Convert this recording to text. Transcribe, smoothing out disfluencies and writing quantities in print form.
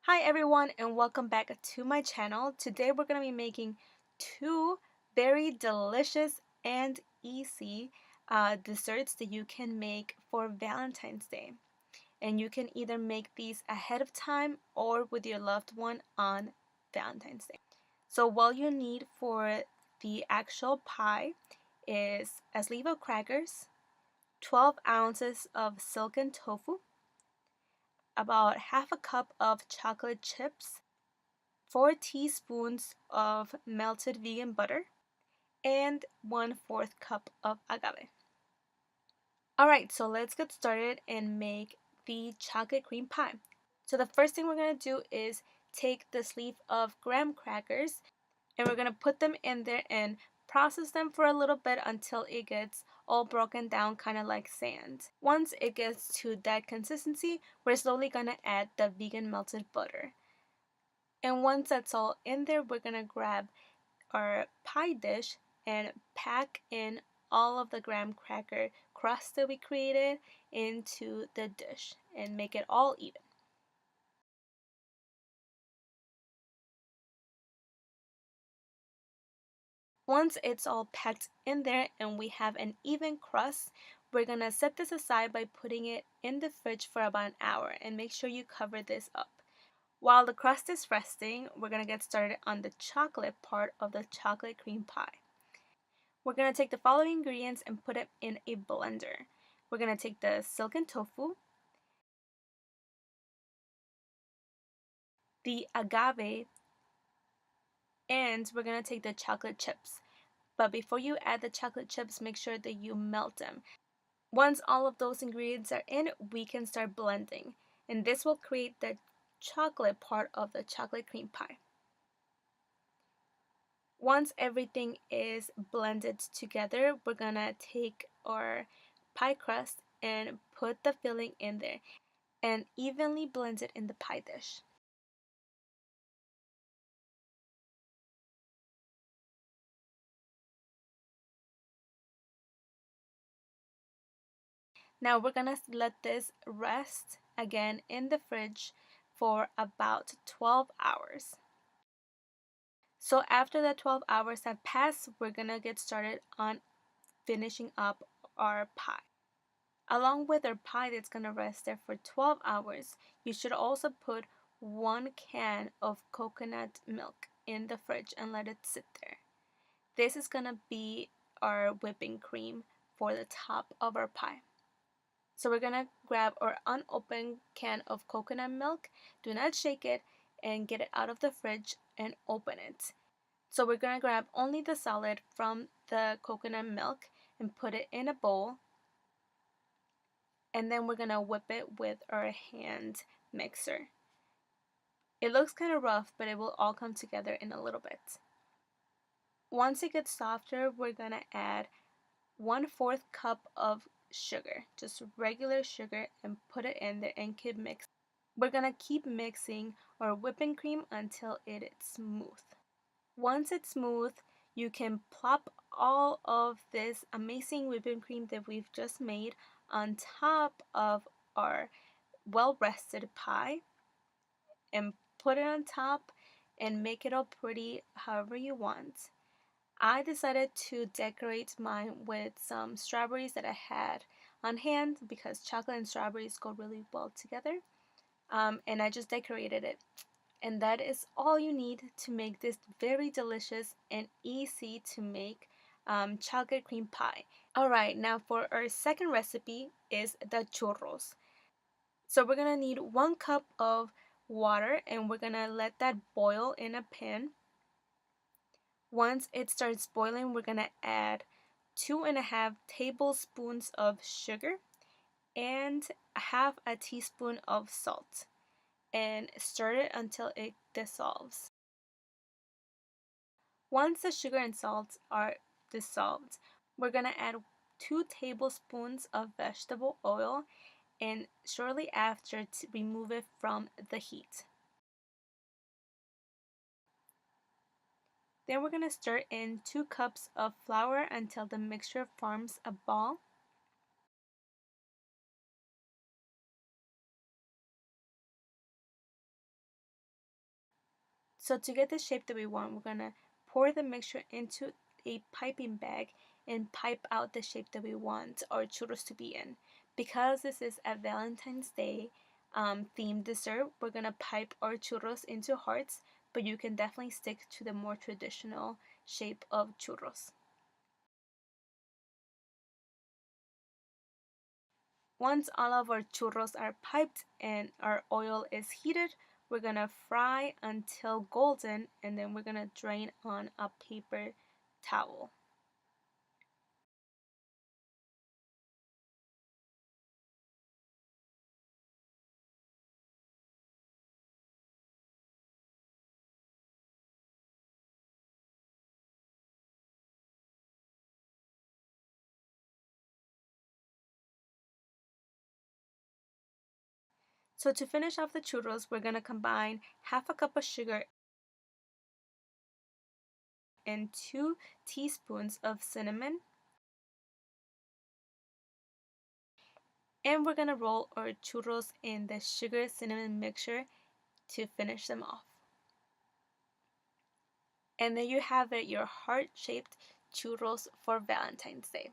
Hi everyone and welcome back to my channel. Today we're going to be making two very delicious and easy desserts that you can make for Valentine's Day. And you can either make these ahead of time or with your loved one on Valentine's Day. So what you need for the actual pie is a sleeve of crackers, 12 ounces of silken tofu, about half a cup of chocolate chips, 4 teaspoons of melted vegan butter, and 1/4 cup of agave. Alright, so let's get started and make the chocolate cream pie. So the first thing we're going to do is take the sleeve of graham crackers and we're going to put them in there and process them for a little bit until it gets all broken down, kind of like sand. Once it gets to that consistency, we're slowly going to add the vegan melted butter. And once that's all in there, we're going to grab our pie dish and pack in all of the graham cracker crust that we created into the dish and make it all even. Once it's all packed in there and we have an even crust, we're going to set this aside by putting it in the fridge for about an hour and make sure you cover this up. While the crust is resting, we're going to get started on the chocolate part of the chocolate cream pie. We're going to take the following ingredients and put it in a blender. We're going to take the silken tofu, the agave, and we're going to take the chocolate chips. But before you add the chocolate chips, make sure that you melt them. Once all of those ingredients are in, we can start blending. And this will create the chocolate part of the chocolate cream pie. Once everything is blended together, we're going to take our pie crust and put the filling in there and evenly blend it in the pie dish. Now we're gonna let this rest again in the fridge for about 12 hours. So after the 12 hours have passed, we're gonna get started on finishing up our pie. Along with our pie that's gonna rest there for 12 hours, you should also put 1 can of coconut milk in the fridge and let it sit there. This is gonna be our whipping cream for the top of our pie. So we're gonna grab our unopened can of coconut milk, do not shake it, and get it out of the fridge and open it. So we're gonna grab only the solid from the coconut milk and put it in a bowl, and then we're gonna whip it with our hand mixer. It looks kind of rough, but it will all come together in a little bit. Once it gets softer, we're gonna add 1/4 cup of sugar, just regular sugar, and put it in there and keep mixing. We're gonna keep mixing our whipping cream until it is smooth. Once it's smooth, you can plop all of this amazing whipping cream that we've just made on top of our well-rested pie and put it on top and make it all pretty however you want. I decided to decorate mine with some strawberries that I had on hand because chocolate and strawberries go really well together. And I just decorated it. And that is all you need to make this very delicious and easy to make chocolate cream pie. Alright, now for our second recipe is the churros. So we're gonna need 1 cup of water and we're gonna let that boil in a pan. Once it starts boiling, we're gonna add 2.5 tablespoons of sugar and 1/2 a teaspoon of salt and stir it until it dissolves. Once the sugar and salt are dissolved, we're going to add 2 tablespoons of vegetable oil and shortly after to remove it from the heat. Then we're going to stir in 2 cups of flour until the mixture forms a ball. So to get the shape that we want, we're going to pour the mixture into a piping bag and pipe out the shape that we want our churros to be in. Because this is a Valentine's Day themed dessert, we're going to pipe our churros into hearts, but you can definitely stick to the more traditional shape of churros. Once all of our churros are piped and our oil is heated, we're gonna fry until golden, and then we're gonna drain on a paper towel. So to finish off the churros, we're gonna combine half a cup of sugar and 2 teaspoons of cinnamon, and we're gonna roll our churros in the sugar cinnamon mixture to finish them off. And there you have it, your heart-shaped churros for Valentine's Day.